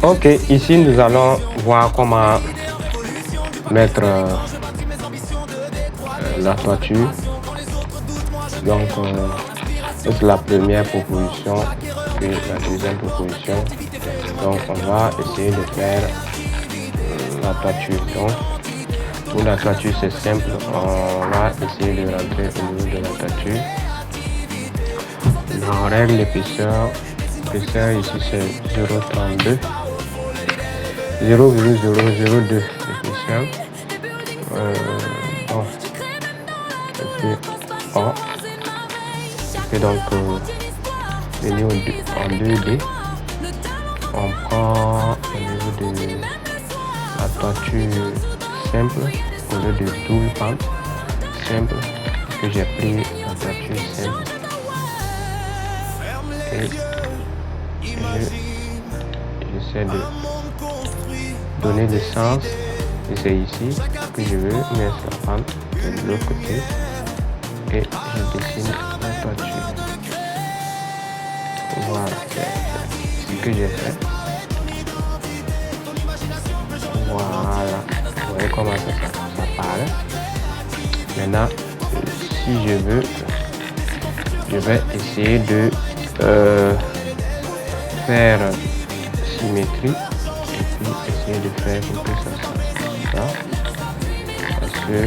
Ok, ici nous allons voir comment mettre la toiture. Donc c'est la première proposition et la deuxième proposition. Donc on va essayer de faire la toiture. Donc pour la toiture c'est simple, on va essayer de rentrer au niveau de la toiture. On règle l'épaisseur. L'épaisseur ici c'est 0,32, 0,002 l'épaisseur. Bon, et puis donc venir en 2D. On prend au niveau de la toiture simple au lieu de double pente simple, que j'ai pris la toiture simple et j'essaie de donner le sens, et c'est ici que je veux mettre la pente de l'autre côté et je dessine la toiture. Voilà, c'est ce que j'ai fait. Voilà, vous voyez comment ça paraît. Maintenant, si je veux, je vais essayer de faire symétrie et puis essayer de faire pour que ça soit parce que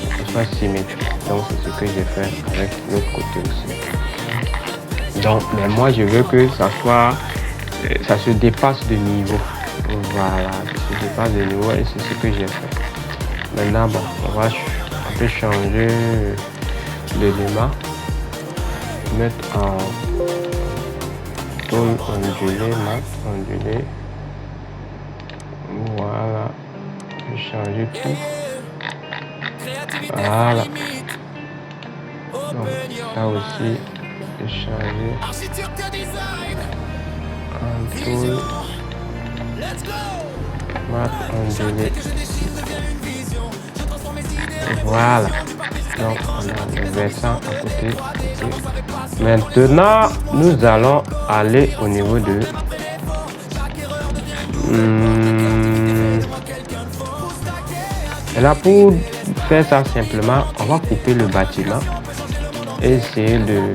ça soit symétrique. Donc c'est ce que j'ai fait avec l'autre côté aussi. Donc mais moi je veux que ça soit, ça se dépasse de niveau. Voilà, ça se dépasse de niveau et c'est ce que j'ai fait. Maintenant bon, on peut changer l'élément, mettre en tôle ondulée, mat ondulée. Voilà, je vais changer tout. Voilà. Donc ça aussi, je vais changer en tôle, mat ondulée. Voilà. Donc on a le versant à côté. Maintenant, nous allons aller au niveau de et là pour faire ça simplement, on va couper le bâtiment et essayer de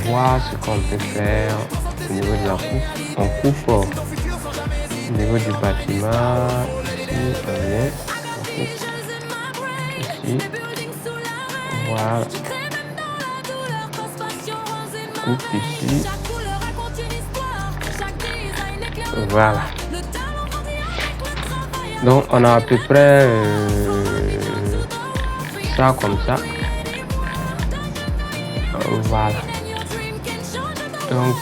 voir ce qu'on peut faire au niveau de la coupe. On coupe au niveau du bâtiment. Ici, on vient, on coupe ici. Voilà. Coupe ici. Voilà. Donc on a à peu près ça comme ça. Voilà. Donc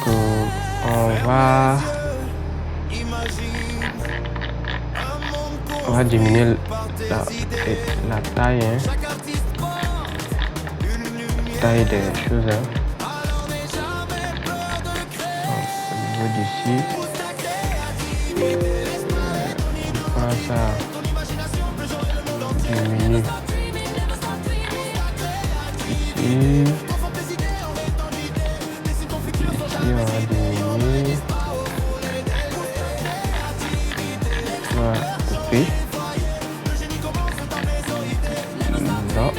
on va diminuer la taille, taille des choses. Donc, au niveau d'ici, on prend ça, diminue ici. On va diminuer. On va couper. Non.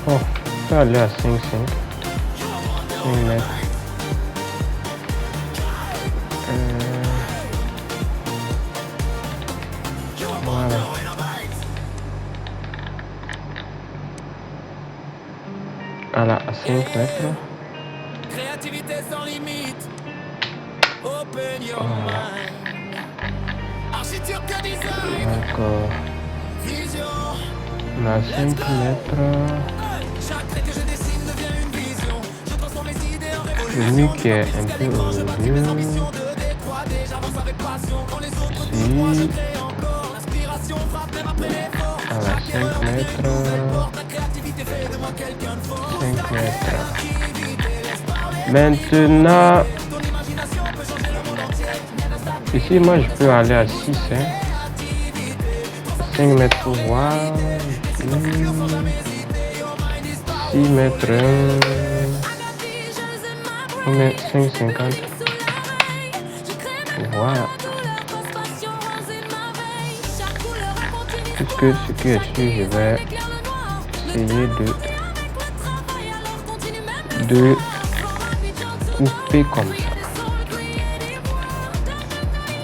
Bon, on peut aller à 5 mètres. Voilà. Voilà, à 5 mètres. Créativité sans limite. Open your Voilà. mind. Architecture que design. Donc, Vision. on a 5 mètres. Chaque trait que je dessine devient une vision. Je transforme mes idées en révolution. Le nu qui est un peu au milieu. Ici. Voilà, 5 mètres. 5 mètres. Maintenant, Ici, moi, je peux aller à 6, hein. 5 mètres, voilà. 6 mètres, 5,50. Voilà. Puisque ce qui est sûr, je vais essayer de couper comme ça.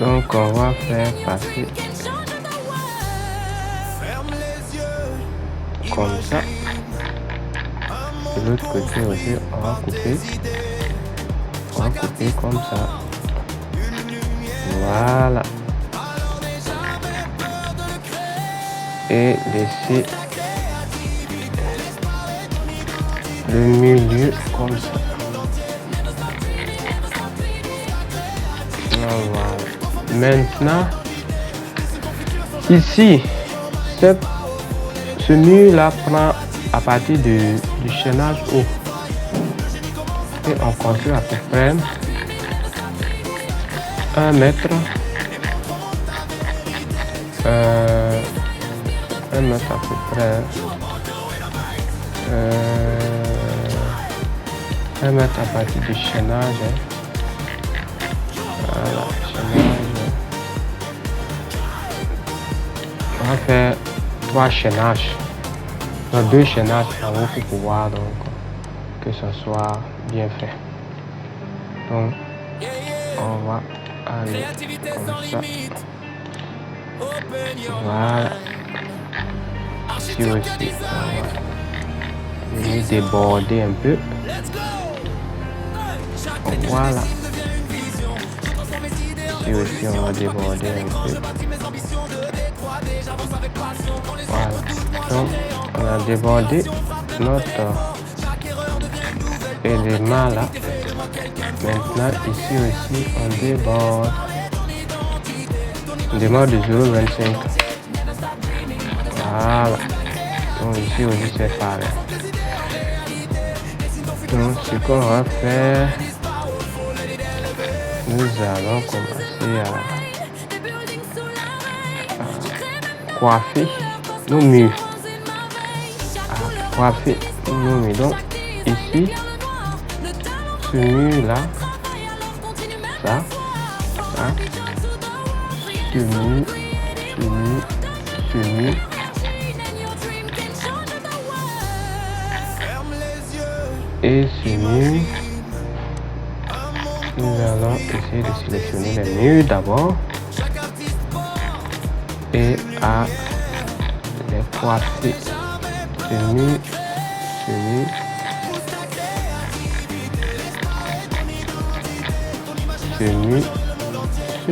Donc on va faire passer comme ça. De l'autre côté aussi, on va couper. On va couper comme ça. Voilà. Et laisser le milieu comme ça. Voilà. Maintenant, ici, ce mur là prend à partir du chaînage haut. Et on construit à peu près 1 mètre. 1 mètre à peu près. 1 mètre à partir du chaînage. Voilà, chaînage. On va faire 3 chaînages. Donc 2 chaînages en haut pour pouvoir donc que ce soit bien fait. Donc on va aller comme ça. Voilà. Ici aussi, on va venir déborder un peu. Voilà. Ici aussi, on va déborder un peu. Voilà. Donc, on a débordé notre élément là. Maintenant, ici aussi, on déborde. On démarre de 0,25. Voilà. Donc ici aussi c'est pareil. Donc ce qu'on va faire, nous allons commencer à coiffer nos murs. Coiffer nos murs. Donc ici, ce mur là, ça, ce mur, et ce mur, nous allons essayer de sélectionner les murs d'abord et à les coiffer. Ce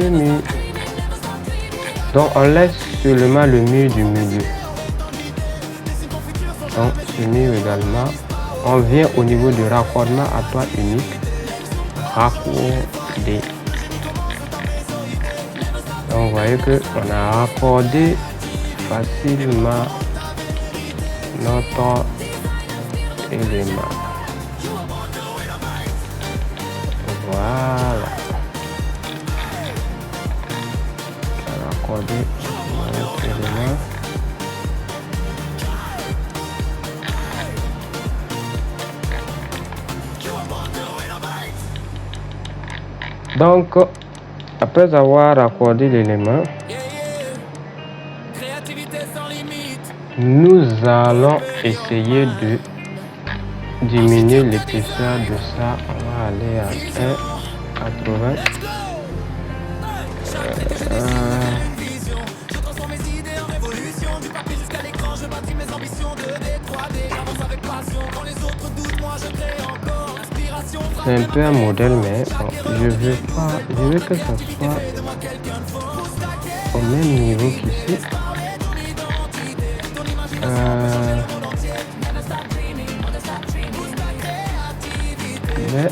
mur. Donc on laisse seulement le mur du milieu. Donc ce mur également. On vient au niveau du raccordement à toit unique. Raccorder. Donc vous voyez que on a raccordé facilement notre élément. Voilà. Raccorder notre élément. Donc, après avoir raccordé l'élément, nous allons essayer de diminuer l'épaisseur de ça. On va aller à 1,80. C'est un peu un modèle, mais bon, je veux que ça soit au même niveau qu'ici. Mais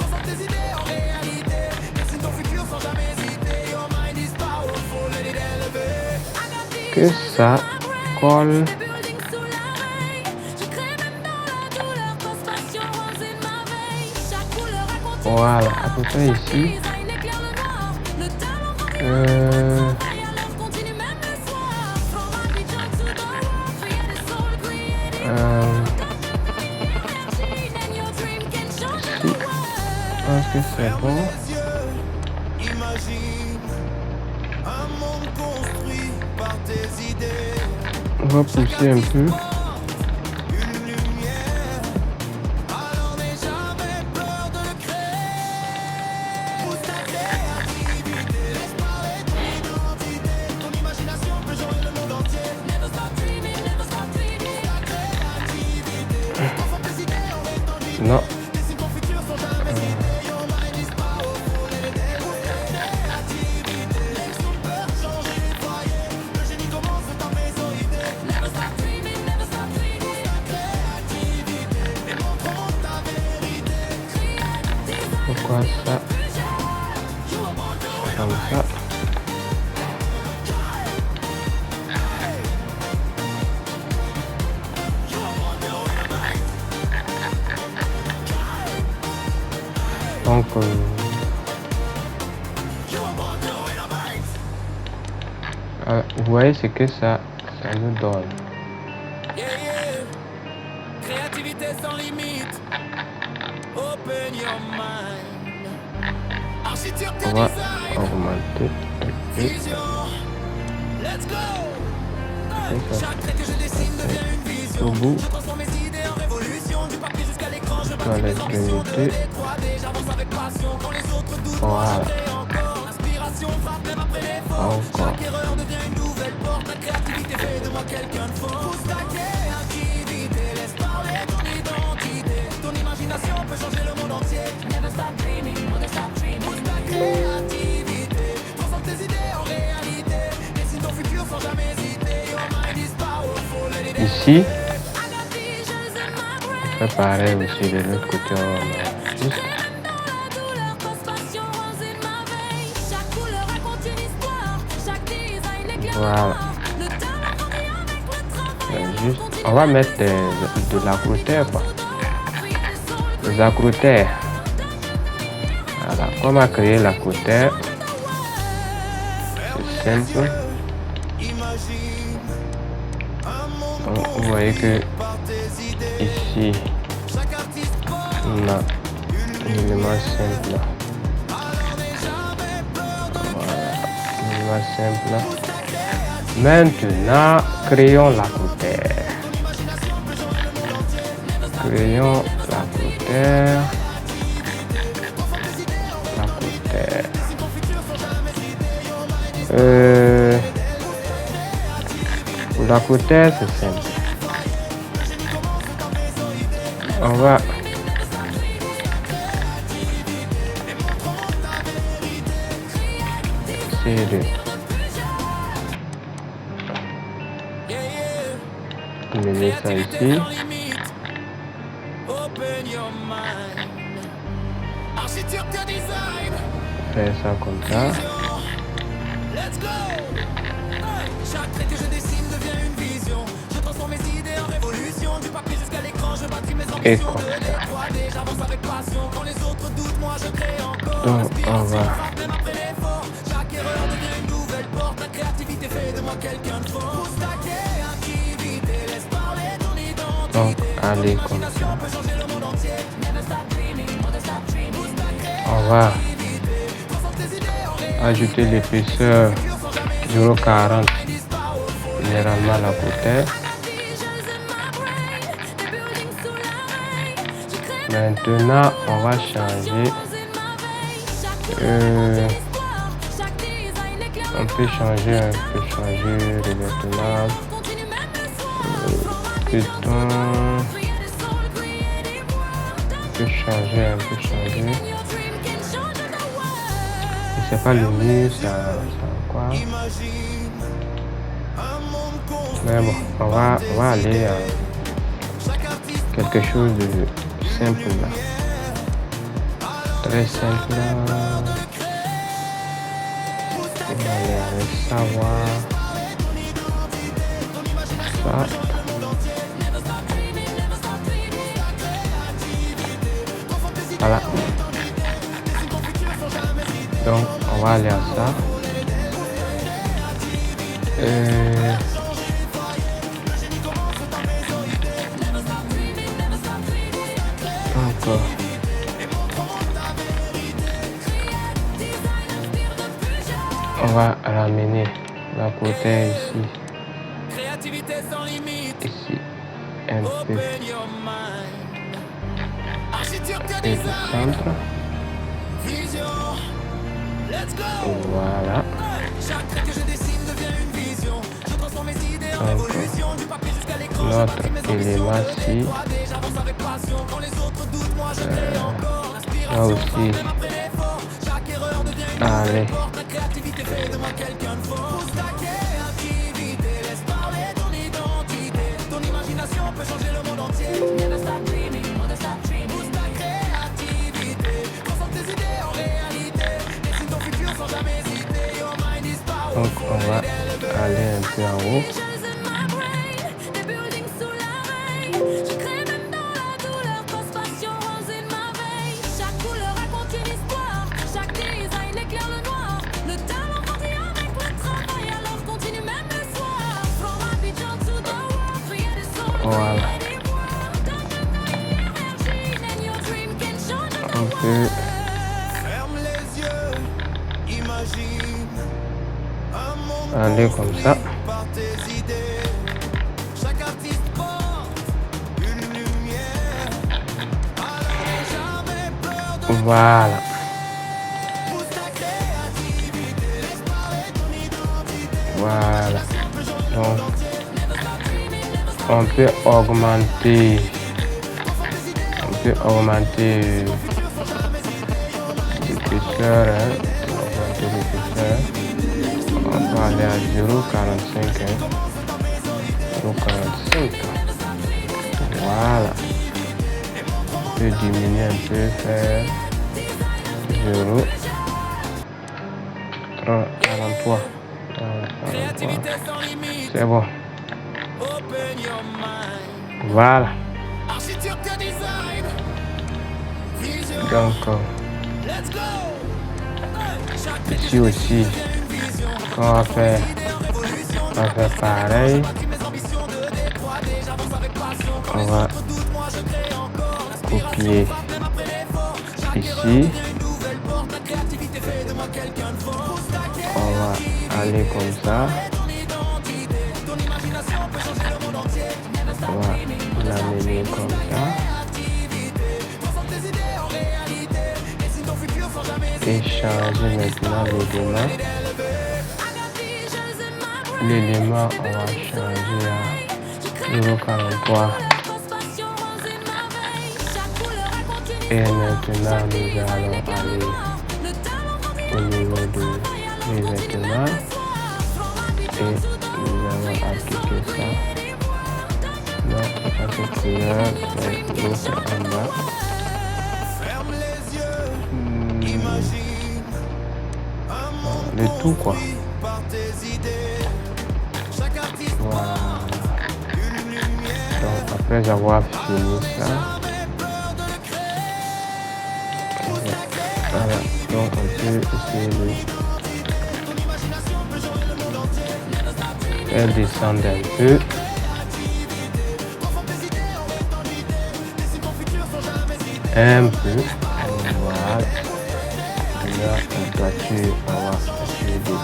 que ça colle. Voilà, à peu près ici. Euh, si, je pense que c'est bon. On va pousser un peu. Non. Pourquoi ça? Comme ça. Donc, vous voyez ce que ça nous donne. Créativité sans limite. Open your mind. Architecture On va design. augmenter un peu. Vision. Let's go. Chaque trait que je dessine devient une vision. Au bout, Je transforme mes idées en révolution. Du papier jusqu'à l'écran, je dans bâtis mes ambitions de l'extrémité. 3D. J'avance avec passion. Quand les autres doutent, moi Voilà. je crée encore. L'inspiration frappe même après l'effort. Encore. Chaque erreur devient une nouvelle porte. La créativité fait de moi quelqu'un de fort. Pousse ta créativité, laisse parler ton identité. Ton imagination peut changer le monde entier. Never stop dreaming, never stop dreaming. Pousse ta créativité, transforme tes idées en réalité. Dessine ton futur sans jamais hésiter. Your mind is powerful, let it Ici, on fait pareil aussi de l'autre côté. On a juste voilà. Juste, on va mettre de l'accroteur, quoi. Les accroteurs. Voilà, on va créer l'accroteur. C'est simple. Donc, vous voyez que ici, on a un élément simple. Voilà, un élément simple. Maintenant, créons l'accroteur. Créons l'accroteur. Pour l'accroteur, c'est simple. On va essayer de mener ça ici. Faire ça comme ça. Chaque trait que je dessine devient une vision. Je transforme mes idées en révolution. Du papier jusqu'à l'écran, je bâtis mes Et ambitions comme de ça. 3D. J'avance avec passion. Quand les autres doutent, moi je crée encore. Donc, on va Même après l'effort, chaque erreur devient une nouvelle porte. La créativité fait de moi quelqu'un de fort. Pousse ta créativité, laisse parler ton identité. donc aller comme ça. On peut changer le monde entier. Never stop dreaming, never stop dreaming. Pousse ta On va créativité, transforme tes idées en réalité. ajouter l'épaisseur 0,40 généralement à la côté. Maintenant, on va changer. On peut changer le maintenant. Python. On peut changer. C'est pas le mieux, ça quoi. Mais bon, on va aller à quelque chose de simple là. Très simple là. On va aller avec savoir. Ça. Voilà. Donc, on va aller à ça. Encore. On va ramener la côté ici. Créativité sans limite. Ici. Un peu. Open your mind. Architecture Et le design. centre. Vision. Let's go. Voilà. Chaque trait que je dessine devient une vision. Je transforme mes idées en révolution. Du papier jusqu'à l'écran. Notre élément ci. J'avance avec passion. Quand les autres doutent, moi je crée encore. Là L'inspiration aussi. frappe même après l'effort. Chaque erreur devient une Allez. nouvelle porte. La créativité fait de moi quelqu'un de fort. Pousse ta créativité. Laisse parler ton identité. Ton imagination peut changer le monde entier. Never stop dreaming, never stop dreaming. Pousse ta créativité. Transforme tes idées en réalité. Dessine ton futur sans jamais hésiter. Your mind is powerful. Donc on va aller un peu en haut. Voilà. On peut Ferme les yeux, imagine un monde aller comme ça. par tes idées. Chaque artiste porte une lumière. Alors n'aie jamais peur de Voilà. pousse ta créativité. Laisse parler ton identité. Voilà. Donc, on peut augmenter. On peut augmenter l'épaisseur. Hein. Augmenter l'épaisseur. On va aller à 0,45. Hein. 0,45. Voilà. On peut diminuer un peu, faire 0. 43. créativité sans limite. C'est bon. Open your mind. Voilà. Architecture design. Vision. Donc, Let's go. Chaque trait que ici aussi, une vision. on va faire pareil. Mes ambitions de décroître. J'avance avec passion. Quand On les va autres doutent, moi je crée encore. copier Même après l'effort. Chaque erreur ici. devient une nouvelle porte. La créativité fait de moi quelqu'un de fort. Pousse ta On va aller comme ça. ton identité. Ton imagination peut changer le monde entier. Never stop On dreaming. va l'amener comme ça. Créativité. Transforme tes idées en réalité. Dessine ton futur sans jamais Et changer maintenant l'élément. L'élément, on va changer à 0,43. Et maintenant, nous allons aller au niveau de vêtements. Et nous allons appliquer ça. Notre paquet couleur, c'est l'autre en bas. ferme les yeux. Imagine un monde Le tout quoi. par tes idées. Chaque artiste Voilà. une lumière. Donc après avoir fini ça, voilà. Donc on peut essayer de faire descendre un peu. Un peu. Voilà. Là, la toiture, on va essayer de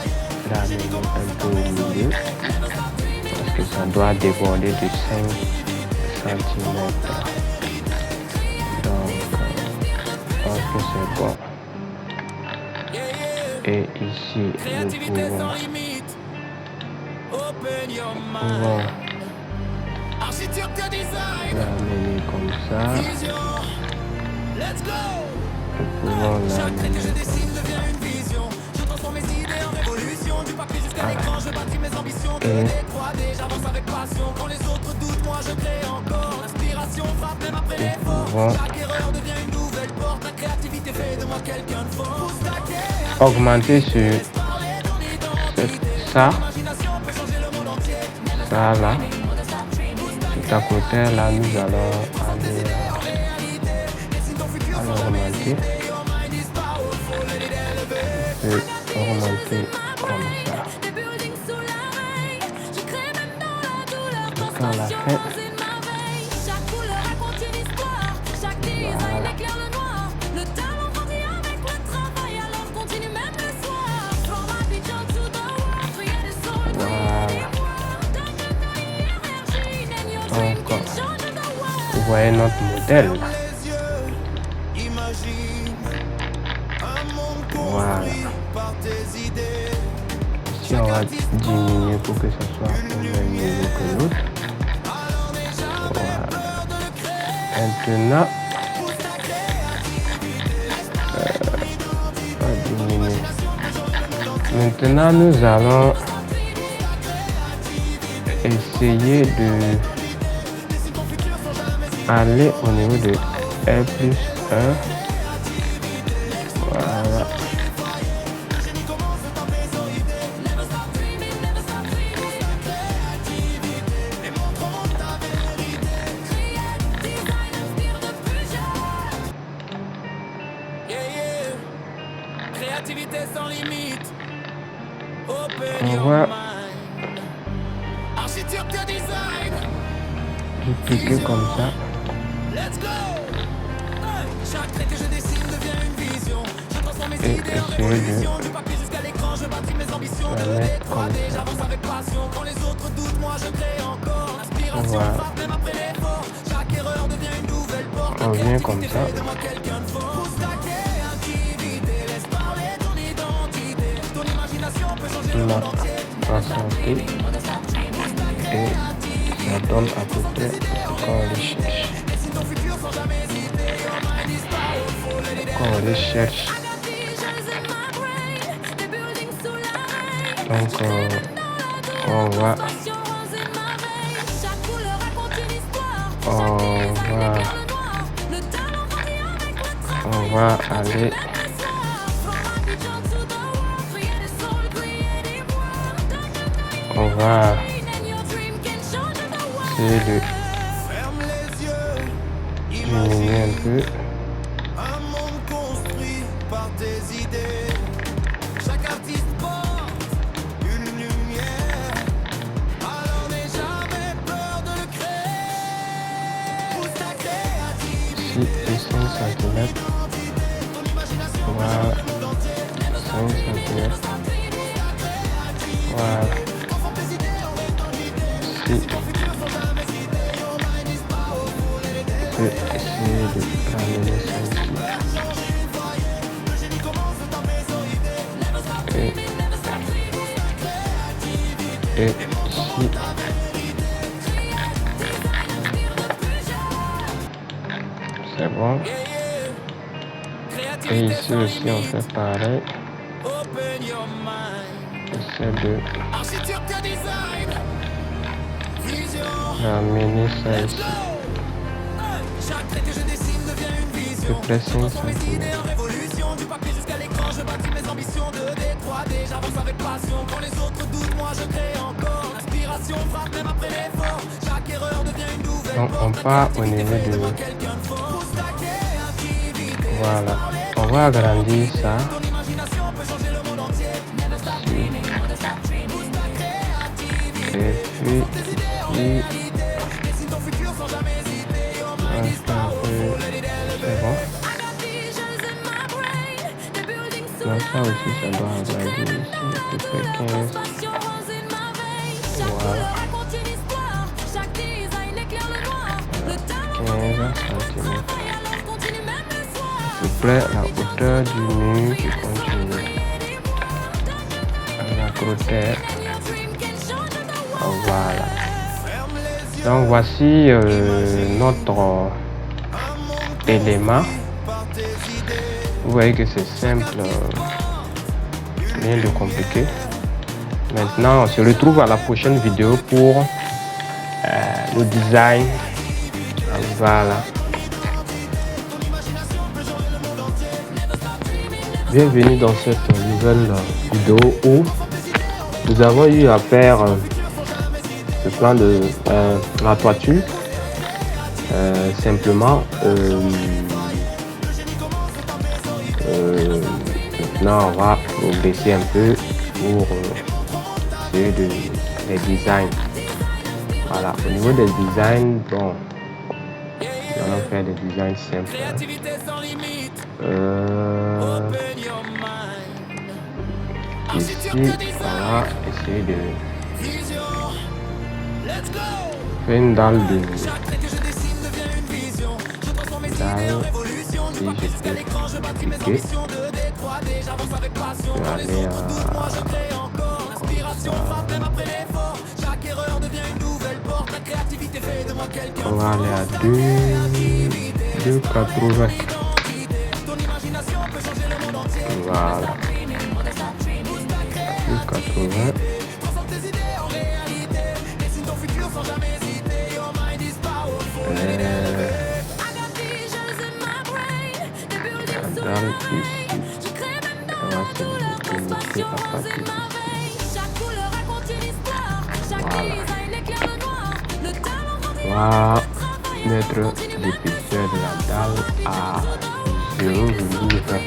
ramener un peu au milieu. Parce que ça doit déborder de 5 cm. Donc, je pense que c'est bon. Et ici, nous Créativité pouvons sans limite. Open your mind. Architecture design. l'amener comme ça. Vision. Let's go. Nous pouvons Chaque trait que je l'amener dessine comme devient une vision. Je transforme mes idées en révolution. Du papier jusqu'à l'écran, je bâtis mes ambitions de Et- décroître. J'avance avec passion. Quand les autres doutent, moi je crée encore. L'inspiration frappe même après l'effort. pouvons Chaque erreur devient une nouvelle porte. La créativité fait de moi quelqu'un de fort. Pousse ta créativité. augmenter sur ça, L'imagination peut changer le monde entier. ça là. Tout à côté, là, nous allons aller augmenter. On peut augmenter comme ça. jusqu'à la fin. Donc, vous voyez notre modèle. Voilà. Ici, on va diminuer pour que ça soit au même niveau que l'autre. Voilà. Maintenant, on va diminuer. Maintenant, nous allons essayer de aller au niveau de R+1. Voilà. Créativité sans limite. Open On your va mind. Architecture design. dupliquer comme ça. Let's go. Chaque trait que je dessine devient une vision. Je transforme mes Et idées en essayer révolution. Du papier jusqu'à l'écran, je bâtis mes ambitions. de De la mettre comme D3D, ça. j'avance avec passion. Quand les autres doutent, moi je crée encore. L'inspiration Voilà. frappe même après l'effort. Chaque erreur devient une nouvelle porte. On vient comme ça. Fais de moi quelqu'un de fort. Pousse ta créativité, laisse parler ton identité. Ton imagination peut changer le monde entier. La santé. Et ça donne à peu près ce qu'on recherche. Si ton futur sans jamais hésiter, your mind is powerful, let it Qu'on recherche. Donc, on va aller essayer de diminuer un peu. un monde construit par tes idées. Chaque artiste porte une lumière. Alors n'aie jamais peur de le créer. Pousse ta créativité. Ici, 5 cm. Voilà. 5 cm. Voilà. Ici, je peux essayer de ramener ça ici. Et ici, c'est bon. Et ici aussi, on fait pareil. Open your mind. J'essaie de Architecture design. Vision. ramener ça Let's ici. go. Chaque trait que je dessine devient une Je vision. presse 5 Transforme mes cm. idées en révolution. Du papier jusqu'à l'écran, je bâtis mes ambitions. De D3D, j'avance avec passion. Quand les autres doutent, moi je crée encore. L'inspiration frappe même après l'effort. Chaque erreur devient une nouvelle Donc, on porte. part au niveau de... Quelqu'un de fort. Pousse ta créativité. Voilà. On va agrandir ça. Ton imagination peut changer le monde entier. Never stop dreaming, never stop dreaming. Pousse ta créativité. Et puis, ici, Dessine ton futur sans jamais hésiter. Your mind is powerful, let it elevate. c'est bon. Donc ça aussi, ça doit agrandir ici, à peu près 15. Voilà. 15 cm. À peu près la hauteur du mur qui continue. À la côté. Voilà. Donc voici notre élément. Vous voyez que c'est simple, rien de compliqué. Maintenant, on se retrouve à la prochaine vidéo pour le design. Voilà. Bienvenue dans cette nouvelle vidéo où nous avons eu à faire le plan de la toiture. Simplement, maintenant on va progresser un peu pour essayer de les designs. Voilà, au niveau des designs, bon, nous allons faire des designs simples. Ici, on va essayer de faire une dalle de dalle. Si je peux cliquer, je vais aller on va aller à 2,80. Voilà. 2,80. La dalle ici. On va se limiter à partir d'ici. Voilà. On va mettre l'épaisseur de la dalle à 0,20.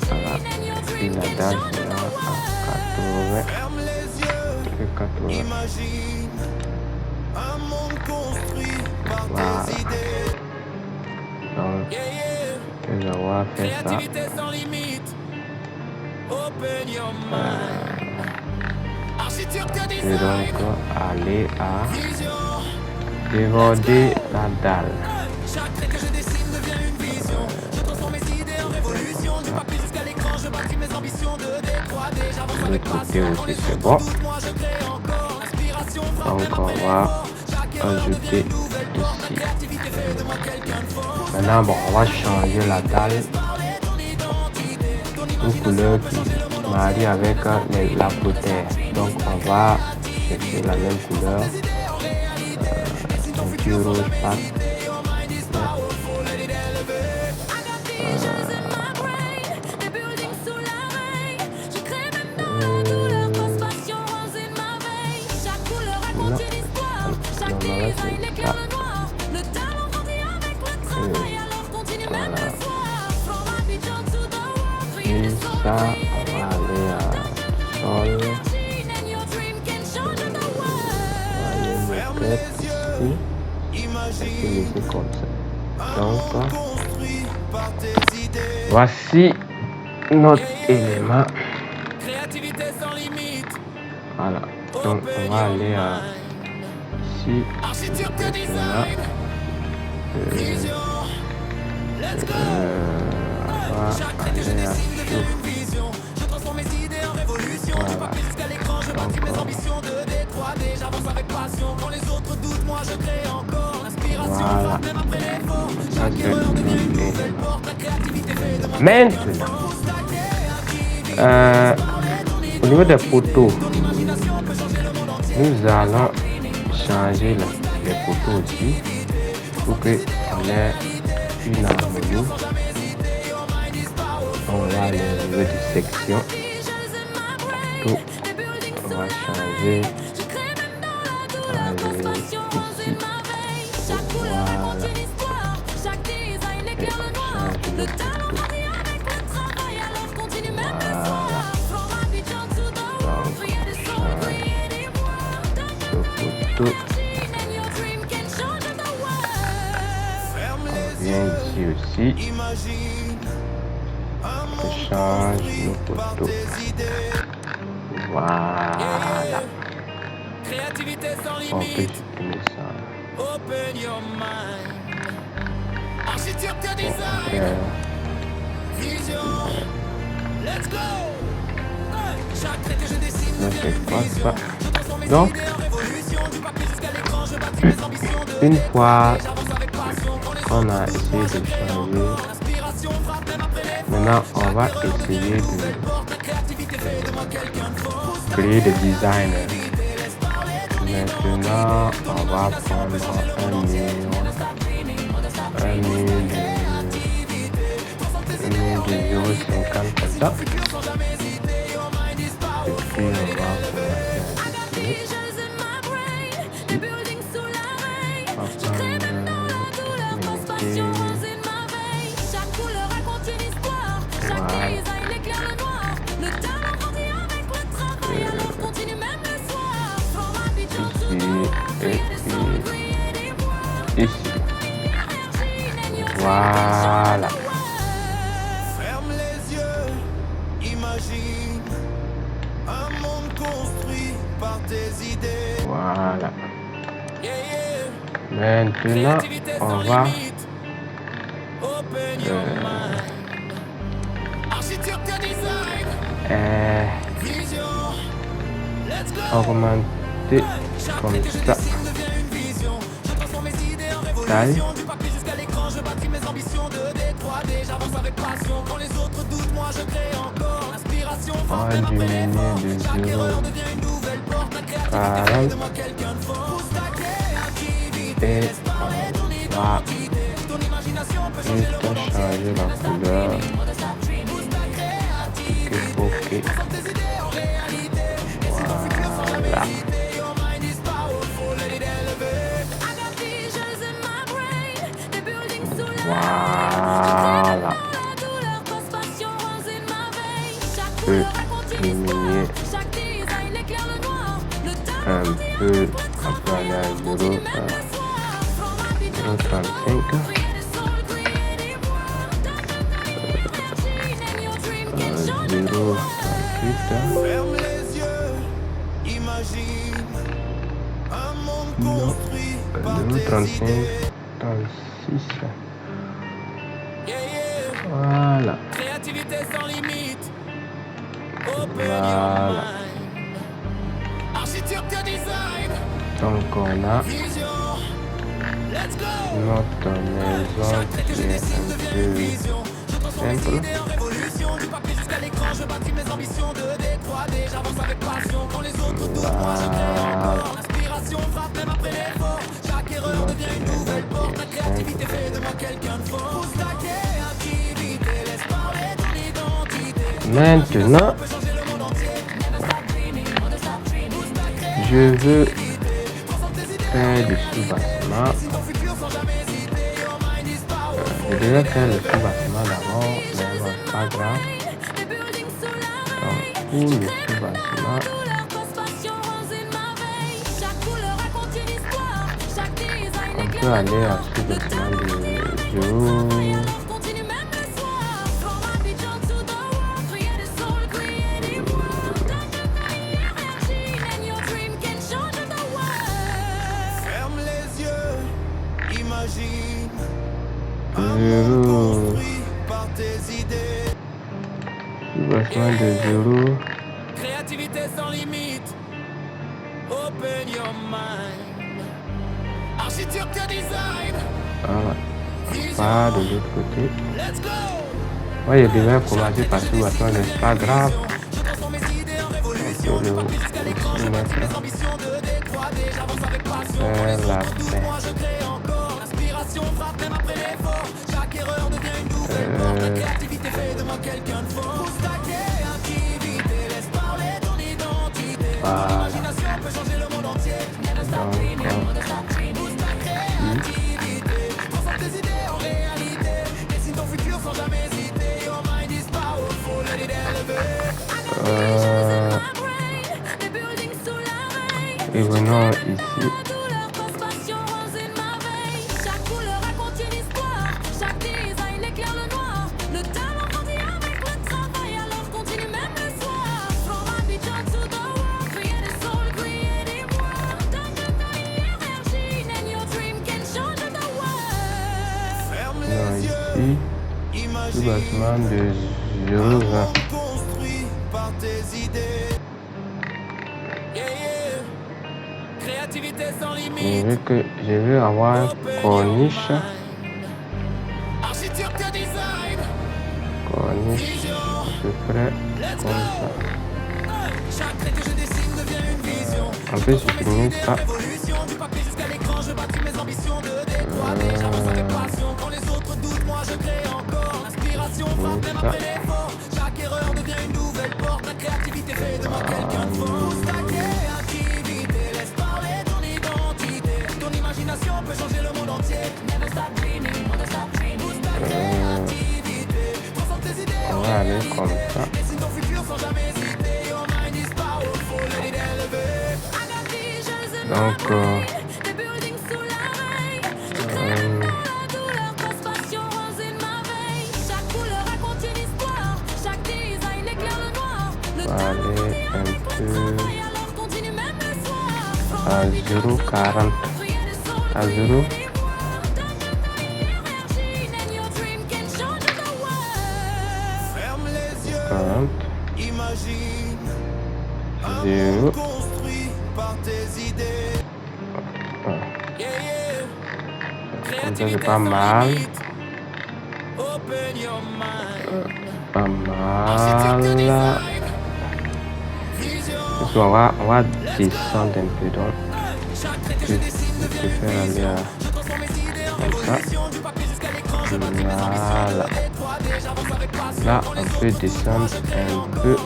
Voilà. Et la dalle sera à 80. Voilà. Donc, je vais avoir fait ça. Je vais donc aller à déborder la dalle. De l'autre côté aussi c'est bon. Donc on va ajouter ici. Maintenant bon, on va changer la dalle. Une couleur qui marie avec la terre. Donc on va chercher la même couleur. Peinture rouge pâte. Ça, on va aller à sol. On va aller mettre ici. Et laisser comme ça. Donc, voici notre élément. Voilà. Donc, on va aller à ici. Là. On va aller à voilà. Maintenant, au niveau des poteaux, nous allons changer les poteaux aussi pour qu'on ait une harmonie. On va aller au niveau de section. Tout, on va changer. Allez, ici. Voilà. Et on change le poteau. On vient ici aussi. On change le poteau. Voilà. On peut supprimer ça. C'est quoi ça? Donc, une fois qu'on a essayé de changer, maintenant on va essayer de créer des designs. Maintenant, on va prendre un mur de 0,50 comme ça. Et puis on va commencer à dessiner. Voilà. Ferme les yeux, imagine un monde construit par tes idées. Voilà. Yeah, yeah. Maintenant, Créativité on sans va limite. Open your mind. Architecture design. Vision. Let's go. augmenter comme ça. Je transforme mes idées en Taille. révolution. Du papier jusqu'à l'écran, je bâtis mes ambitions de D3D. J'avance avec passion. Quand les autres doutent, moi je crée encore. L'inspiration frappe même après l'effort. Chaque erreur devient une nouvelle porte. La créativité fait de moi quelqu'un de fort. Pousse ta créativité. Laisse parler ton identité. Ton imagination peut changer le monde entier. Changer la couleur. Pousse ta créativité. Ok. Transforme tes idées en réalité. Dessine ton futur sans jamais Voilà. hésiter. Your mind is powerful, let it elevate. I got visions in my brain. Des buildings sous la Voilà. la douleur passe passion rose in my vein. Chaque Peu couleur raconte une diminuer histoire. Chaque design éclaire le noir. Le un talent peu, un peu aller à 0,35. 0,38. Ferme les yeux, imagine un monde construit par tes 0,35, idées. 36. Yeah, yeah. Voilà. Créativité sans limite. Open Voilà. your mind. Architecture design. Donc on a Vision. Let's go. notre maison Chaque trait que je qui est dessine un devient une peu vision. Je transforme mes simple. idées en révolution. Du papier jusqu'à l'écran, je bâtis mes ambitions de D3D. J'avance avec passion. Quand les autres doutent, moi je crée encore. L'inspiration frappe même après l'effort. Chaque erreur devient une nouvelle porte. La créativité fait de moi quelqu'un de fort. Pousse ta créativité. Laisse parler ton identité. Maintenant, On peut changer le monde entier. Never stop dreaming. Never stop dreaming. Pousse ta créativité. je veux Transforme tes idées. faire du sous-bâtiment. Dessine ton futur sans jamais hésiter. Your mind is powerful. Je devais faire le sous-bâtiment d'abord, mais bon, c'est pas grave. Donc, pour le sous-bâtiment, on peut aller à sous-bâtiment de jour. Ferme les yeux, imagine un Zéro. monde construit par tes idées. Sous-bâtiment de 0. Créativité sans limite. Open your mind. Architecture design. Voilà. Pas de l'autre côté. Let's go. Ouais, je devais commencer par sous-bâtiment, mais c'est pas grave. Je transforme mes idées en On révolution. peut Du papier jusqu'à l'écran, je bâtis mes ambitions de D3D. J'avance avec passion. Quand les faire la autres doutent, paix. moi je crée encore. L'inspiration frappe même après l'effort. Chaque erreur devient une nouvelle porte. La créativité fait de moi quelqu'un de fort. Pousse ta créativité. Laisse parler ton identité. Ton imagination peut changer le monde entier. Never stop dreaming. Never stop dreaming. Pousse ta créativité. Transforme tes idées en réalité. Dessine ton futur sans jamais hésiter. Your mind is powerful. Let it elevate. Et venons ici. Chaque couleur raconte une histoire. Chaque design éclaire le noir. Le talent grandit avec le travail. Alors continue même le soir. From Abidjan to the world. Create a soul, create a world. Donne énergie. And your dream can change the world. Ferme Non, les ici. yeux. Imagine Sous-bâtiment de 0,20. construit par tes idées. Yeah, yeah. Créativité sans limite. Je veux avoir un corniche. Architecture design. Corniche à peu près Let's comme go. ça. Chaque trait que je dessine devient une vision. On peut supprimer ça. Révolution du papier jusqu'à l'écran, je bâtis mes ambitions de D3D. J'avance avec passion. Quand les autres doutent, moi je crée encore. L'inspiration frappe même après l'effort. Chaque erreur devient une nouvelle porte. La créativité fait de moi quelqu'un de fort. Pousse ta créativité. Laisse parler ton identité. Ton imagination peut changer le monde entier. Never stop dreaming. Never stop dreaming. Pousse ta créativité. Transforme tes idées On en va aller réalité. comme ça. Dessine ton futur sans jamais hésiter. Your mind is powerful. Let it elevate. Donc, Des buildings sous la rain. euh, La douleur passe passion. va aller un peu à 0,40. À 0. 40. 0. Comme ça, c'est pas mal. Pas mal. On va descendre un peu. Donc, je préfère aller comme ça. Voilà. Là, on peut descendre un peu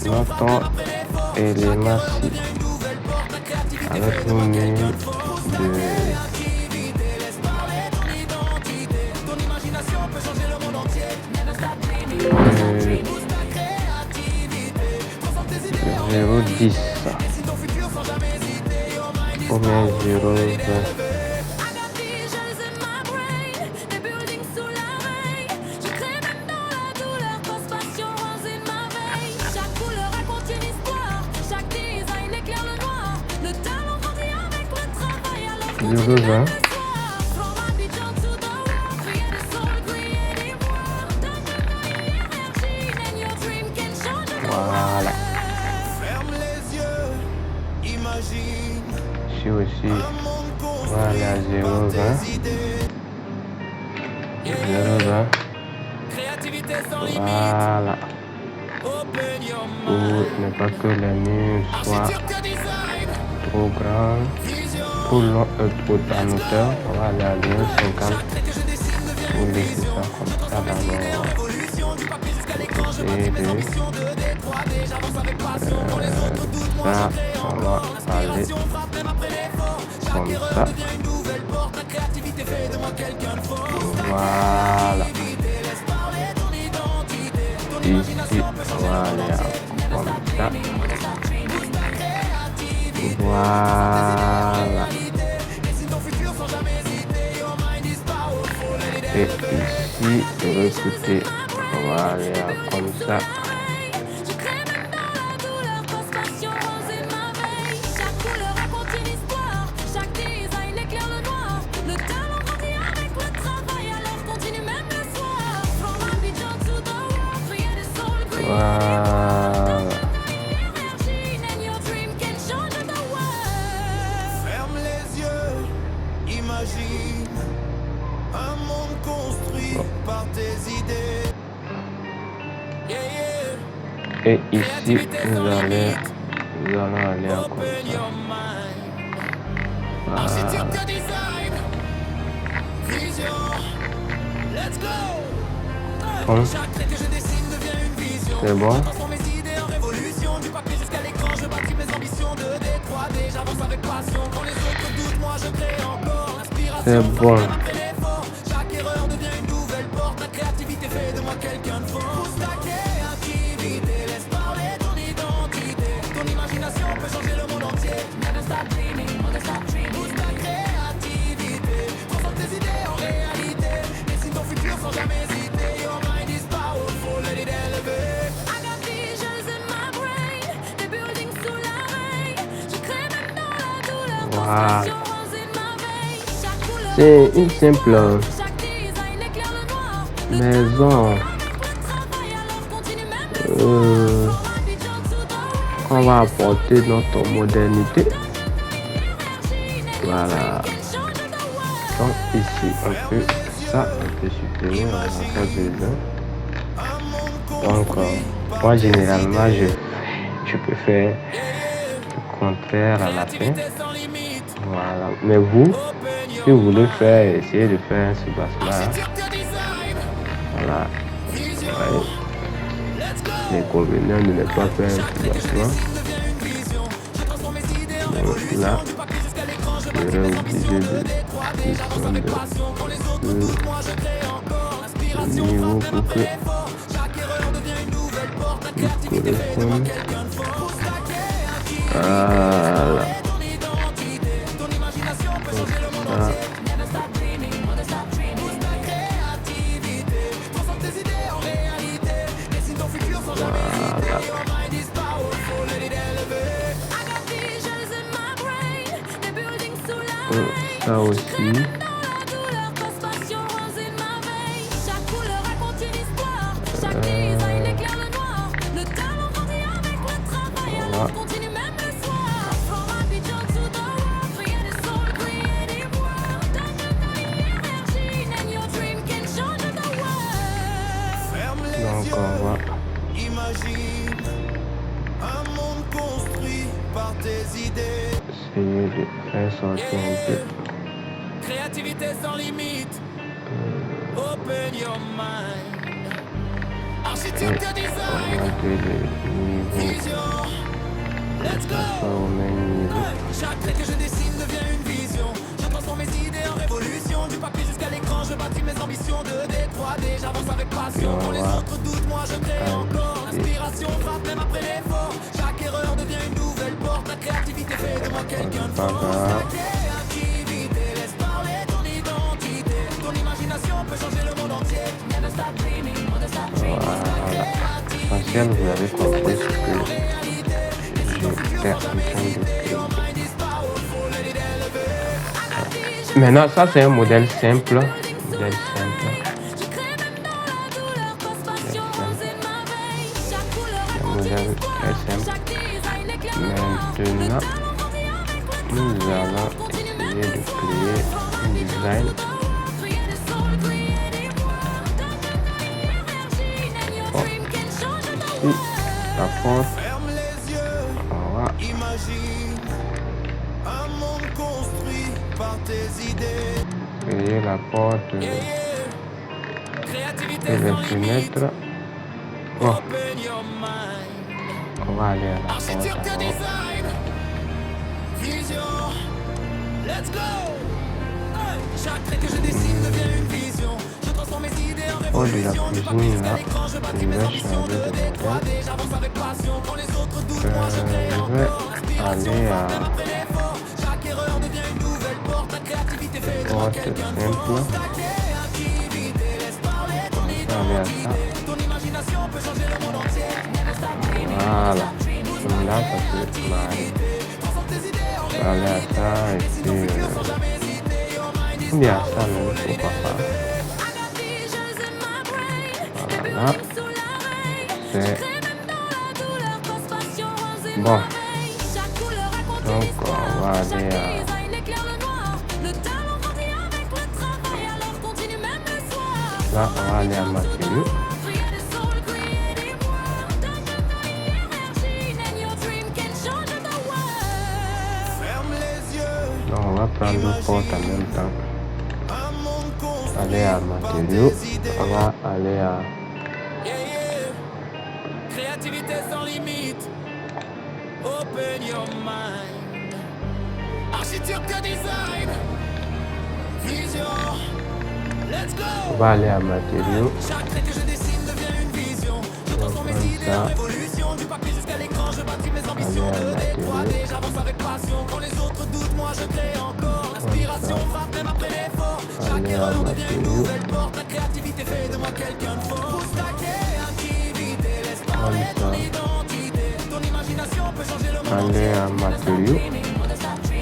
notre élément-ci avec nos murs de zéro 10 ou bien 0,20. Voilà. Ici aussi, on va aller à 0,20. 0,20. Voilà. Pour ne pas que les murs soient trop grands, trop long, trop en hauteur, on va aller à 0,50 pour laisser ça comme ça dans nos ça, on va aller comme ça. Voilà. Ici, on va aller comme ça. Voilà. Et ici, de l'autre côté, on va aller comme ça. Voilà. Ferme les yeux, imagine un monde construit par tes idées. Et ici, nous allons aller comme ça. Voilà. Bon. C'est bon. C'est bon. Chaque erreur devient une nouvelle porte. La créativité fait de moi quelqu'un de fort. Pousse ta créativité, laisse parler ton identité. Ton imagination peut changer le monde entier. Never stop dreaming, never stop dreaming. Pousse ta créativité, transforme tes idées en réalité. Dessine ton futur sans jamais hésiter. Your mind is powerful, let it elevate. I got visions in my brain, des buildings sous la rain. Je crée même dans la douleur. Wow. C'est une simple maison qu'on va apporter notre modernité. Voilà. Donc ici on peut ça, on peut supprimer, on va faire besoin. Donc moi généralement je peux faire le contraire à la fin. Voilà. Mais vous, si vous voulez faire, essayez de faire un soubassement. Voilà. Ouais. L'inconvénient de ne pas faire un soubassement. Donc là, je serai obligé de descendre le niveau pour que il corresponde. Voilà. Voilà. Ça aussi. Voilà. Donc on va Imagine un monde construit par tes idées. essayer de faire sortir un peu. Créativité sans limite. Open your mind. Et Architecture on design. va dire le niveau. Vision. Let's Ça soit go. au même niveau. Chaque trait que je dessine devient une vision. Je transforme mes idées en révolution. Du papier jusqu'à l'écran, je bâtis mes ambitions. 2D, 3D, j'avance avec passion. Quand les autres doutent, moi je crée encore. L'inspiration frappe même après l'effort. Chaque erreur devient une nouvelle porte. La créativité fait de moi quelqu'un de fort. La créativité, laisse parler ton identité. Ton imagination peut changer le monde entier. Never stop dreaming, never stop dreaming. Voilà. L'essentiel, vous avez compris ce que j'étais en train de faire. Maintenant, ça c'est un modèle simple. Modèle simple. Un modèle très simple. Maintenant, nous allons essayer de créer un design. Bon, ici, la porte. Ferme les yeux. On va Imagine un monde construit par tes idées. créer la porte Créativité et les sans limite. fenêtres. Bon, Open your mind. on va aller à la porte Architecture alors. design. Vision. Let's go. Chaque trait que je dessine devient une vision. Je transforme mes idées en Oh, de la révolution. Du papier cuisine jusqu'à là, l'écran, je bâtis je mes vais ambitions. changer 2D, de modèle. 3D, j'avance avec passion. Quand les autres doutent, moi je crée Je vais encore. L'inspiration aller frappe à même après l'effort. Chaque erreur devient une nouvelle porte. La créativité fait de moi porte quelqu'un de simple. fort. Ta créativité, laisse parler ton On va aller à ça. identité. Ton imagination peut changer le monde entier. Never stop dreaming. Voilà. Là, ça c'est marré. On va aller à ça et puis il y a ça même, pourquoi pas. Voilà. C'est bon. Donc on va aller à là, on va aller à matériaux. Ferme les yeux. Donc on va prendre deux portes en même temps. Un monde construit Aller à par matériaux. tes idées. On va aller à Créativité sans limite. Open your mind. Architecture design. Vision. Let's go. on va aller à matériaux. Chaque trait que je dessine devient une vision. Je transforme mes idées en révolution. Du papier jusqu'à l'écran, je bâtis mes ambitions. 2D, 3D, j'avance avec passion. Quand les autres doutent, moi je crée encore. L'inspiration frappe même après l'effort. Chaque erreur devient une nouvelle porte. La créativité fait de moi quelqu'un de fort. Pousse ta créativité, laisse parler ton identité. Ton imagination peut changer le monde Aller entier. à matériaux.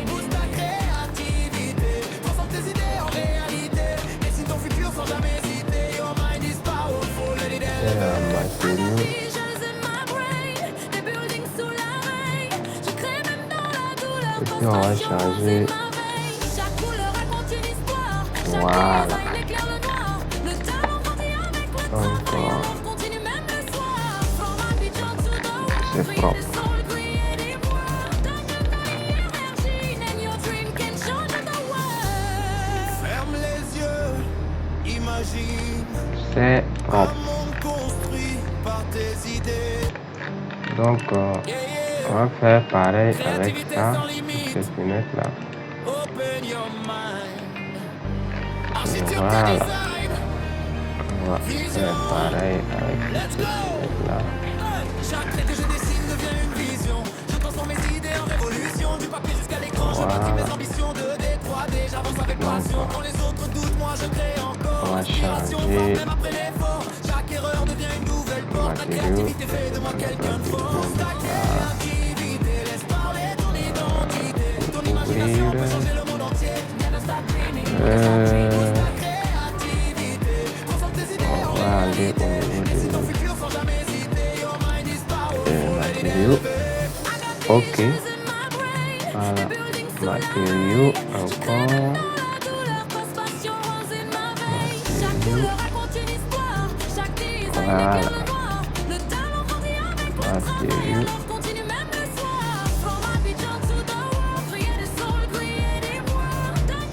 Pousse ta créativité, transforme tes idées en réalité. Dessine ton futur sans jamais hésiter. Your mind is powerful, let it Et à elevate. matériaux. Et puis on va changer. Voilà. Encore. C'est propre. Ferme les yeux, imagine C'est un propre. monde construit par tes idées. Donc on va faire pareil avec ça. Cette fenêtre là. Open your mind. Voilà. On va faire pareil avec cette fenêtre là. Chaque trait que je dessine devient une vision. Je transforme mes idées en révolution. Du papier jusqu'à l'écran, je bâtis mes ambitions. 2D, 3D, j'avance avec passion. Quand les autres doutent, moi je crée encore. On va L'inspiration changer frappe même après l'effort. Chaque erreur devient une nouvelle porte. La créativité fait de moi quelqu'un de fort. Ta créativité, laisse parler ton identité. Ton imagination peut changer le monde entier. Never stop Ok. Voilà. Matériaux encore. Matériaux. Voilà. Matériaux.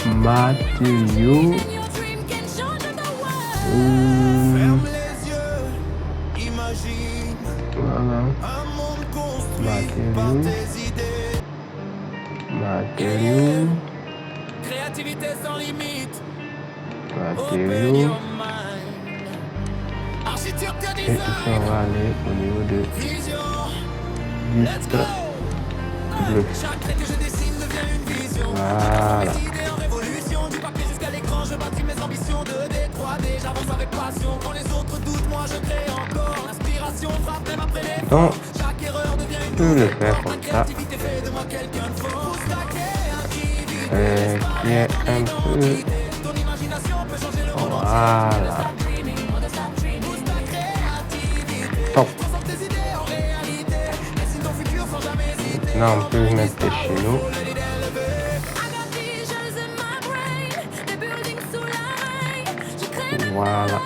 Matériaux. Ferme les yeux, imagine Voilà. un monde construit par Matériaux. tes idées. Matériaux. Créativité sans limite, open Matériaux. your mind. Architecture Et ici, on design, va aller au niveau de vision, let's vitre go. bleu. Chaque trait que je dessine devient une vision. Voilà. Mes idées en révolution, du papier jusqu'à l'écran, je bâtis mes ambitions 2D, 3D, j'avance avec passion. Quand les autres doutent, moi je crée encore. L'inspiration frappe même après les Donc, chaque erreur devient une je peux le nouvelle faire porte. La comme ça. créativité fait de moi quelqu'un de fort. Pousse ta créativité, Qui est un peu... ton imagination peut changer le monde entier. Voilà. Pousse ta créativité, Top. transforme tes idées en réalité. Dessine ton futur sans jamais hésiter. Là, on peut mettre des chez nous. Voilà.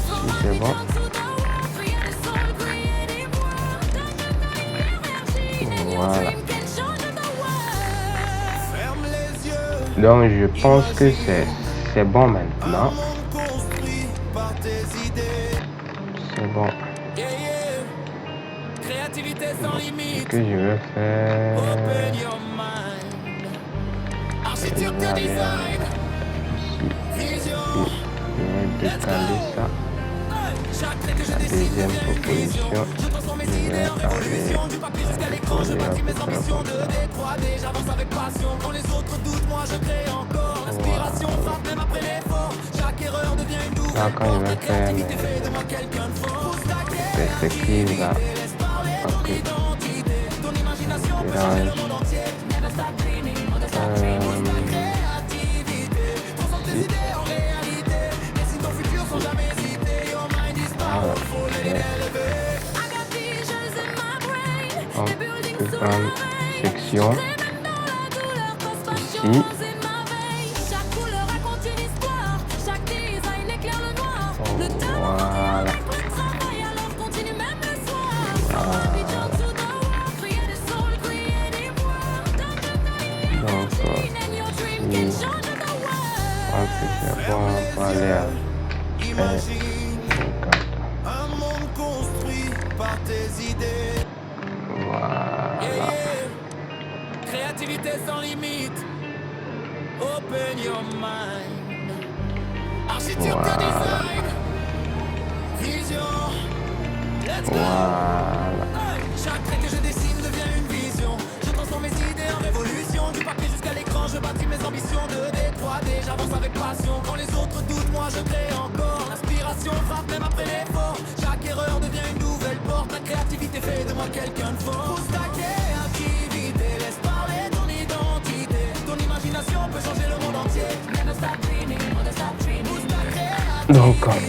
Si c'est bon. Voilà. Ferme les yeux, Donc, je pense que c'est bon maintenant. monde construit par tes idées. C'est bon. Yeah, yeah. Créativité sans Ce limite, que je vais faire... open your mind. Je Architecture vais aller design, ici. vision. Je vais décaler ça. Chaque trait que je La dessine deuxième devient une vision. proposition. Je transforme mes Je vais idées en aller révolution. Du papier jusqu'à l'écran, je bâtis mes ambitions 2D, 3D. J'avance avec passion. Quand les autres doutent, moi je crée encore. L'inspiration frappe même après l'effort. Chaque erreur devient une nouvelle Là, quand je porte. La vais faire créativité fait de moi quelqu'un de fort. Pousse ta perspective là, laisse parler ton ok, identité. Ton imagination peut changer le monde entier. Never stop dreaming, never stop dreaming. Pousse ta créativité, transforme tes idées en réalité. Dessine ton futur sans jamais hésiter. Your mind is powerful, let it elevate. en plus grande section ici. Voilà. Donc, si on peut faire bon, on va aller à Imagine 50. un monde construit par tes idées. Voilà. Créativité sans limite. Open your mind. Architecture Voilà. design. Vision. Let's go. Voilà. Chaque trait que je dessine devient une vision. Je transforme mes idées en révolution. Du papier jusqu'à l'écran, je bâtis mes ambitions 2D, 3D. J'avance avec passion. Quand les autres doutent, moi je crée encore. L'inspiration frappe même après l'effort. Chaque erreur devient une nouvelle porte. La créativité fait de moi quelqu'un de fort. Pousse ta créativité, laisse parler ton identité. Ton imagination peut changer le monde entier. Never stop dreaming, never stop dreaming. Pousse ta créativité, Donc, transforme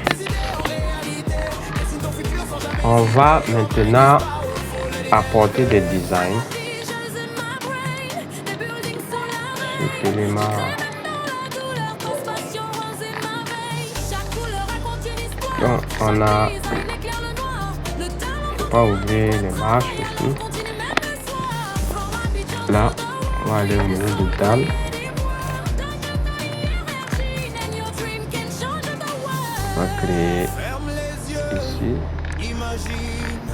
tes idées en réalité. Dessine ton futur sans jamais on va maintenant apporter des designs. Cet élément, donc on a, faut pas oublier les marches aussi. Là, on va aller au niveau de dalle. On va créer ferme les yeux. ici Imagine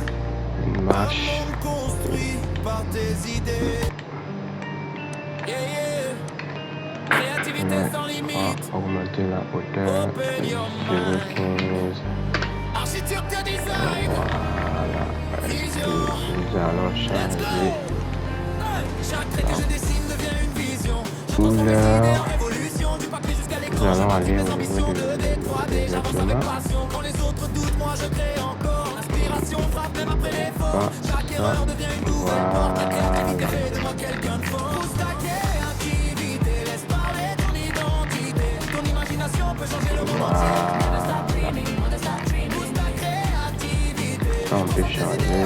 une un marche. monde construit par tes idées. Yeah, yeah. Créativité Ouais, sans on limite. va augmenter la hauteur Open de your mind. 0,15. Architecture design. Voilà. Vision. Nous allons changer Chaque trait que je dessine devient une vision. Je couleur. transforme mes idées en révolution. Du papier jusqu'à l'écran. Nous allons Je bâtis aller mes au ambitions niveau 2D, 3D. des J'avance avec vêtements. passion. Quand les autres doutent, moi je crée encore. L'inspiration frappe même après l'effort. Chaque erreur devient une nouvelle porte. La créativité fait de moi quelqu'un de fort. Pousse ta créativité, laisse parler ton Voilà. Ça, on peut changer.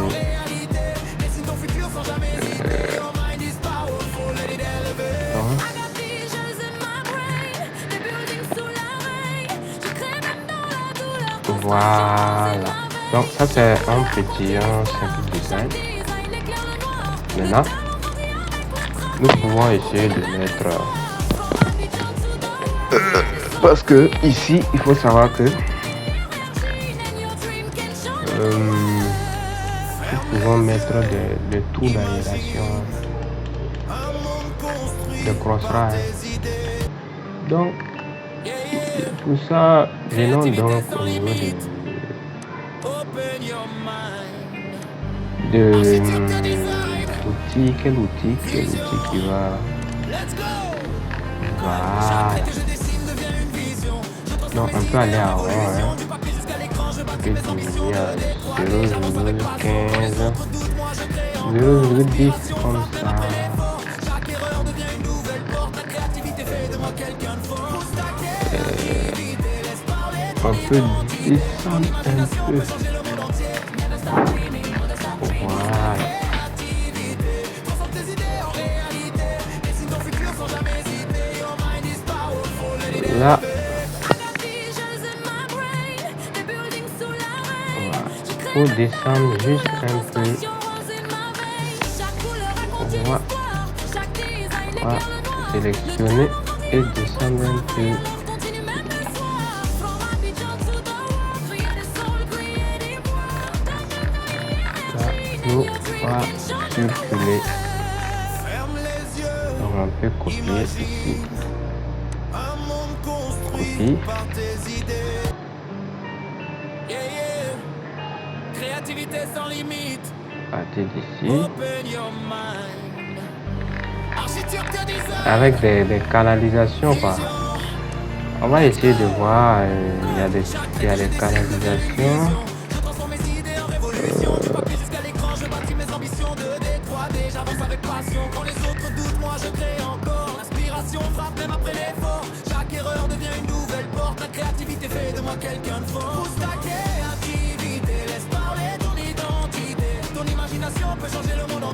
Voilà. Donc ça c'est un petit simple design. Maintenant, nous pouvons essayer de mettre parce que ici il faut savoir que nous pouvons mettre des trous d'aération de crossrail. Donc pour ça, venons donc au niveau de l'outil. Quel outil qui va... Voilà. Donc on peut aller à haut, hein. On peut diminuer à 0,15, 0,10 comme ça. On peut descendre un peu. Voilà. Là. Faut descendre juste un peu. Voilà. Sélectionner et descendre un peu. Là, nous va circuler. Donc on peut copier ici. Copie. Partir d'ici. Avec des canalisations quoi. On va essayer de voir. Il y a des canalisations.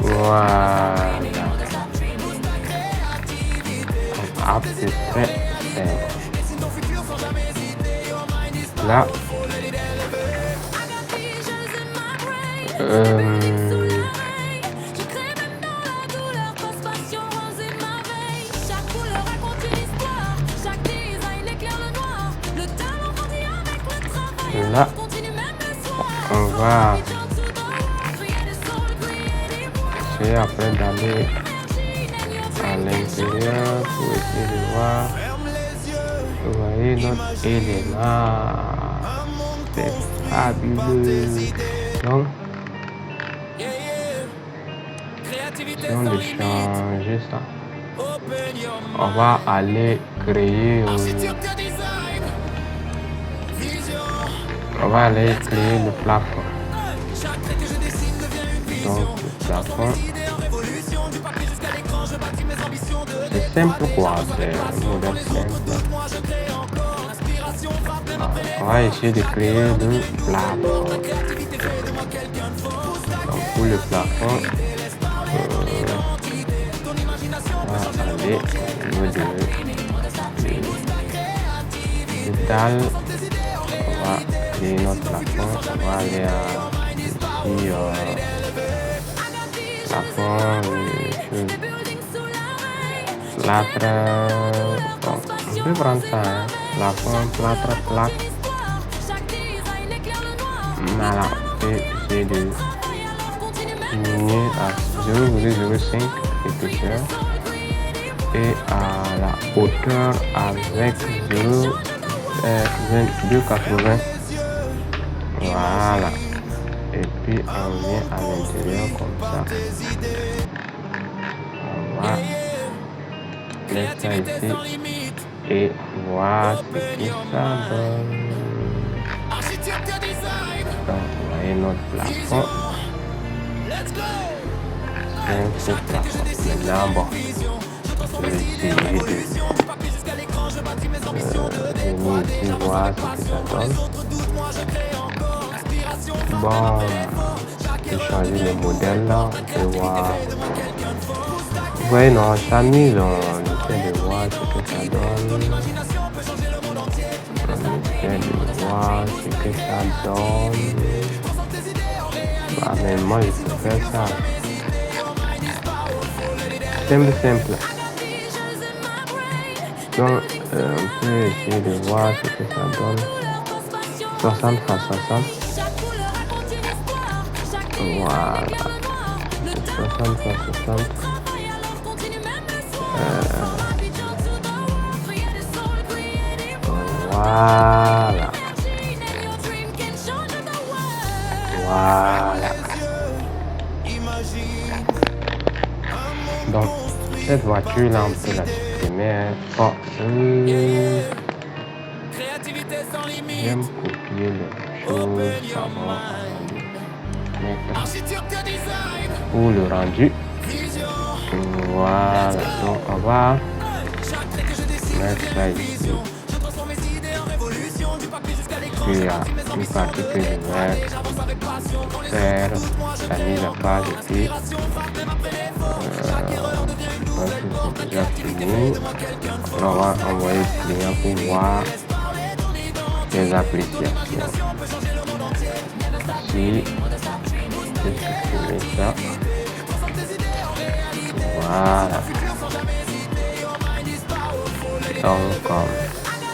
Voilà. À peu près simple. Là. Là, on va essayer après d'aller à l'intérieur pour essayer de voir. Vous voyez notre élément, c'est fabuleux. Donc, essayons de changer ça. On va aller créer. On va aller créer le plafond. Donc le plafond, c'est simple quoi, c'est un modèle simple. On va essayer de créer le plafond. Donc pour le plafond, on va aller au niveau de dalle. On va créer notre plafond. On va aller à ici plafond, plâtre. Bon, on peut prendre ça, hein. Plafond, plâtre, plaque. Voilà, on peut essayer de diminuer à 0,05 épaisseur et à la hauteur avec 22,80. Voilà. Et puis on vient à l'intérieur comme ça. On va mettre ça ici et voir ce que ça donne. Donc vous voyez notre plafond. C'est un faux plafond. Maintenant bon, je vais essayer de venir ici voir ce que ça donne. Bon, je vais changer le modèle là, on peut voir. Vous voyez, non, on s'amuse, on essaie de voir ce que ça donne. On essaie de voir ce que ça donne. Bah, mais moi, je peux faire ça. Simple. Donc, on peut essayer de voir ce que ça donne. 60 x 60. Voilà. 60 x 60. Voilà. Donc, cette voiture là, on peut la supprimer. Bon, j'aime copier les choses, savoir pour le rendu. Voilà, donc on va mettre ça ici. Il y a une partie que je vais faire la mise à page et puis c'est déjà fini. Alors on va envoyer le client pour voir les appréciations. Ici, je vais supprimer ça. Voilà. Donc,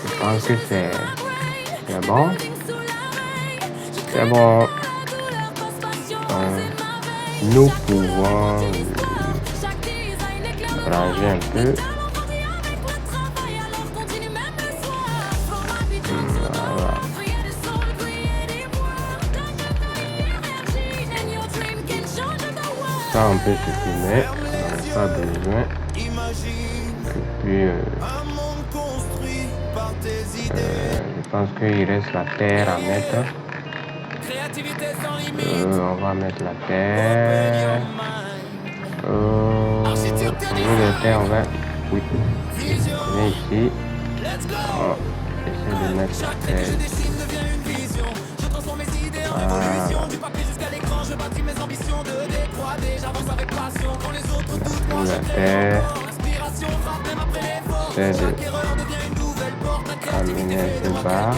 je pense que c'est bon. C'est bon. Nous pouvons ranger un peu. Voilà. Ça, on peut supprimer. On n'a pas besoin. Et puis, je pense qu'il reste la terre à mettre. On va mettre la terre. Au lieu de terre, on va. Oui. On est ici. On essaie de mettre la terre ici. Voilà. La terre. Essaie de amener un peu bas.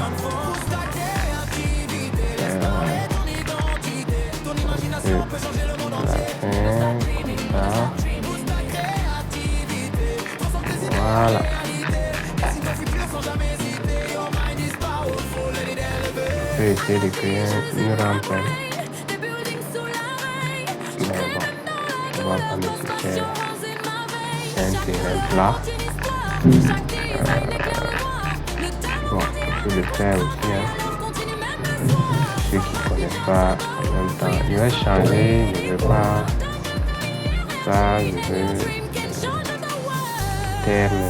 Voilà. Je vais essayer de créer une rampe. Mais bon, on va pas nécessaire. C'est un terrain plat. Bon, on peut le faire aussi. Ceux qui ne connaissent pas en même temps. Je vais changer, je ne veux pas ça, je veux terme.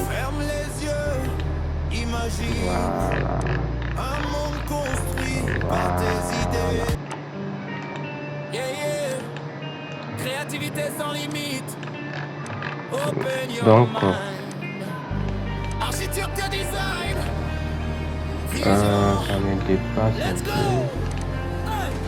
Voilà. Créativité sans limite. Donc, architecture design. ça me dépasse un peu.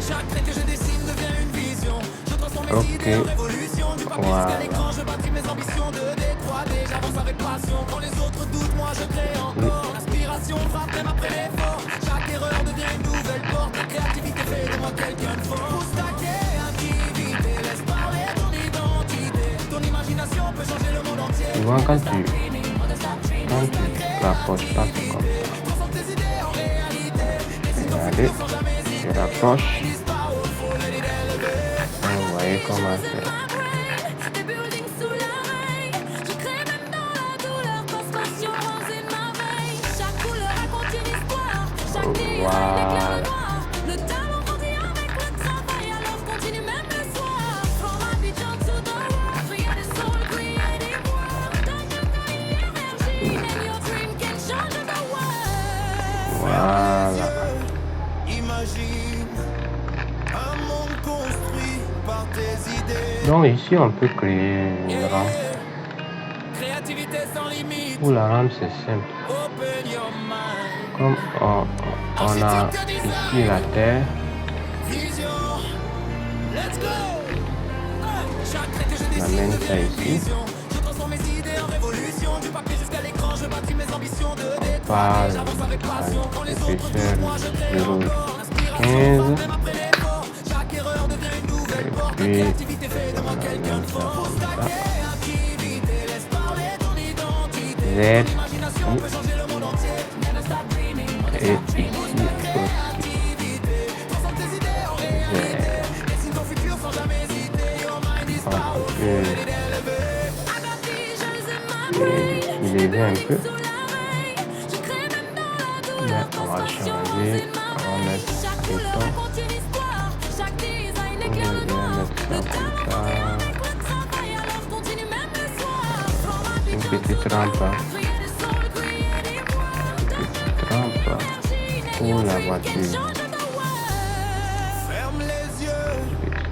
Chaque trait que je dessine devient une vision. Je transforme mes idées en révolution. Du papier jusqu'à l'écran, je bâtis mes ambitions de D3D. J'avance avec passion. Quand les autres doutent, moi je crée encore. L'inspiration frappe même après l'effort. Chaque erreur devient une nouvelle porte. La créativité fait de moi quelqu'un de fort. Pousse ta créativité, laisse parler ton identité. Ton imagination peut changer le monde entier. Souvent quand tu rapproches pas, c'est comme ça. Regardez, je rapproche. Vous voyez comment c'est. Voilà. Voilà. Donc ici on peut créer une rampe. Pour la rampe c'est simple. Comme on a ici la Terre, j'amène ça ici. On parle à l'épaisseur 0,15. Et puis, on amène ça comme ça. Z ici. Et ici aussi. On peut élever un peu. Mais on va changer. On va mettre béton. On va mettre ça comme ça. Une petite rampe. Pour la voiture.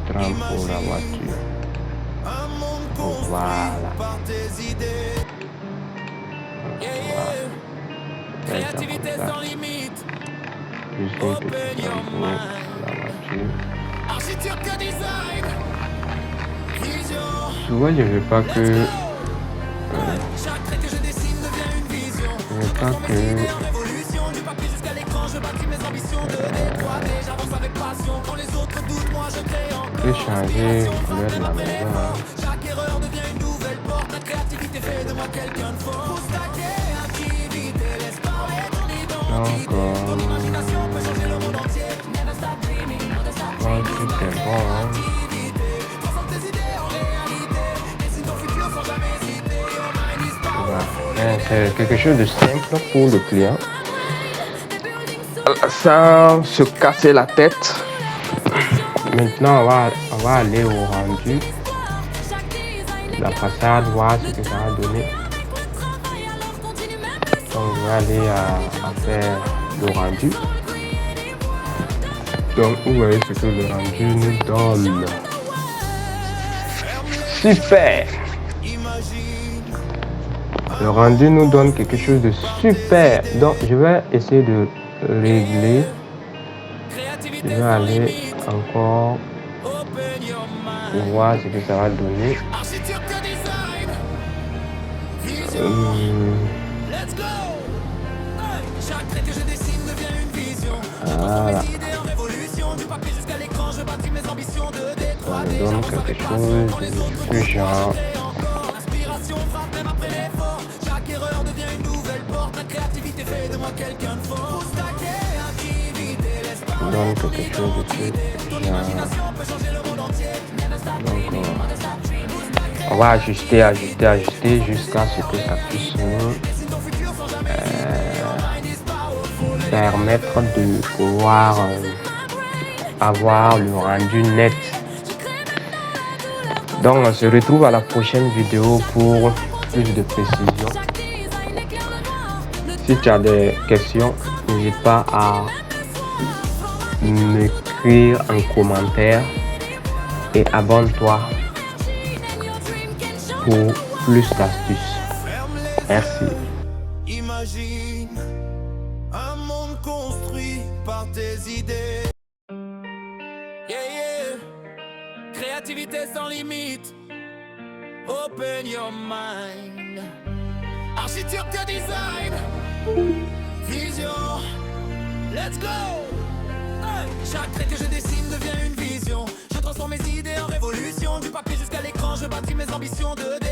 Petite rampe pour la voiture. Voilà. Créativité sans limite. Juste une petite rampe pour la voiture. Architecture que design. Vision. Souvent, je ne veux pas que. Chaque trait que je dessine devient une vision. Je ne veux pas que. Révolution du papier jusqu'à l'écran. Je bâtis mes ambitions de détoiler. J'avance avec passion. Quand les autres doutent, moi je crée encore. Je peux changer la couleur de la maison. Chaque erreur devient une nouvelle porte. La créativité fait de moi quelqu'un de fort. Pousse ta créativité, laisse parler ton identité. Ton imagination peut changer le monde entier. Never stop dreaming, never stop Je pense que c'est bon. Hein? transforme tes idées en réalité. Dessine ton futur sans jamais hésiter. Your mind is powerful. Voilà. C'est quelque chose de simple pour le client. Sans se casser la tête. Maintenant, on va aller au rendu. La façade, voir ce que ça va donner. Donc, on va aller à faire le rendu. Donc, vous voyez ce que le rendu nous donne. Super! Le rendu nous donne quelque chose de super. Donc, je vais essayer de régler. Je vais aller encore pour voir ce que ça va donner. Voilà. Ça me donne quelque chose du genre. Chaque erreur devient une nouvelle porte. La créativité fait de moi quelqu'un de fort. Pousse ta créativité, laisse Ça donne quelque chose de genre. Donc, on va ajuster jusqu'à ce que ça puisse nous permettre de pouvoir avoir le rendu net. Donc on se retrouve à la prochaine vidéo pour plus de précision. Si tu as des questions, n'hésite pas à m'écrire en commentaire et abonne-toi pour plus d'astuces. Merci. Imagine un monde construit par tes idées. Yeah, yeah. Créativité sans limite. Open your mind. Architecture que design. Vision. Let's go. Hey. Chaque trait que je dessine devient une vision. Je transforme mes idées en révolution. Du papier jusqu'à l'écran, je bâtis mes ambitions de